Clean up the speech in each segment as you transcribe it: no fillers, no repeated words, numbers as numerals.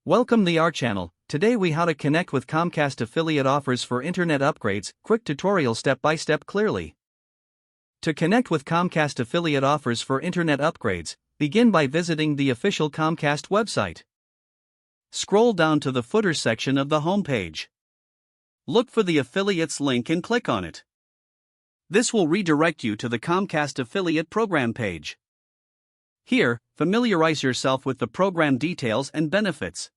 Welcome to our channel. Today we how to connect with Comcast affiliate offers for internet upgrades, quick tutorial step by step clearly. To connect with Comcast affiliate offers for internet upgrades, begin by visiting the official Comcast website. Scroll down to the footer section of the homepage. Look for the affiliates link and click on it. This will redirect you to the Comcast affiliate program page. Here, familiarize yourself with the program details and benefits.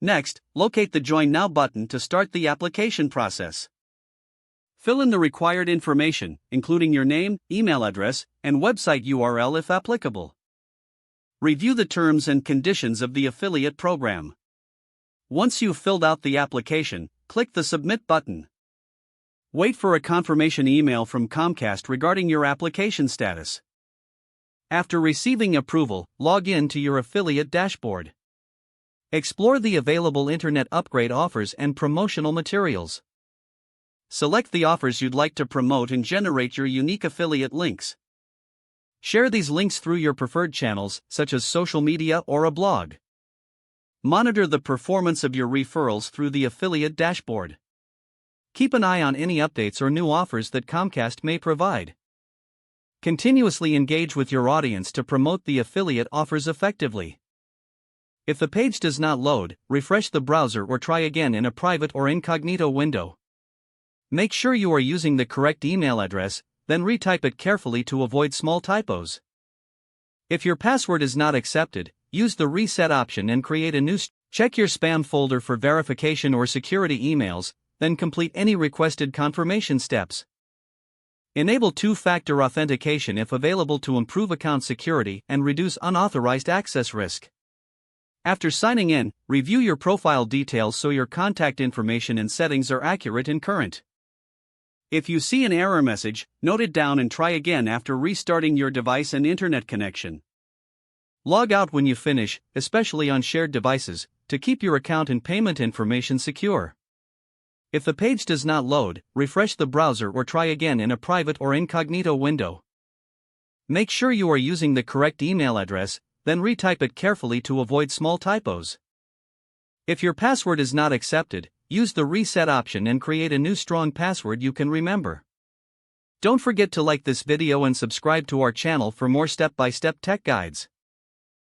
Next, locate the Join Now button to start the application process. Fill in the required information, including your name, email address, and website URL if applicable. Review the terms and conditions of the affiliate program. Once you've filled out the application, click the Submit button. Wait for a confirmation email from Comcast regarding your application status. After receiving approval, log in to your affiliate dashboard. Explore the available internet upgrade offers and promotional materials. Select the offers you'd like to promote and generate your unique affiliate links. Share these links through your preferred channels, such as social media or a blog. Monitor the performance of your referrals through the affiliate dashboard. Keep an eye on any updates or new offers that Comcast may provide. Continuously engage with your audience to promote the affiliate offers effectively. If the page does not load, refresh the browser or try again in a private or incognito window. Make sure you are using the correct email address, then retype it carefully to avoid small typos. If your password is not accepted, use the reset option and create a new. Check your spam folder for verification or security emails, then complete any requested confirmation steps. Enable two-factor authentication if available to improve account security and reduce unauthorized access risk. After signing in, review your profile details so your contact information and settings are accurate and current. If you see an error message, note it down and try again after restarting your device and internet connection. Log out when you finish, especially on shared devices, to keep your account and payment information secure. If the page does not load, refresh the browser or try again in a private or incognito window. Make sure you are using the correct email address, then retype it carefully to avoid small typos. If your password is not accepted, use the reset option and create a new strong password you can remember. Don't forget to like this video and subscribe to our channel for more step-by-step tech guides.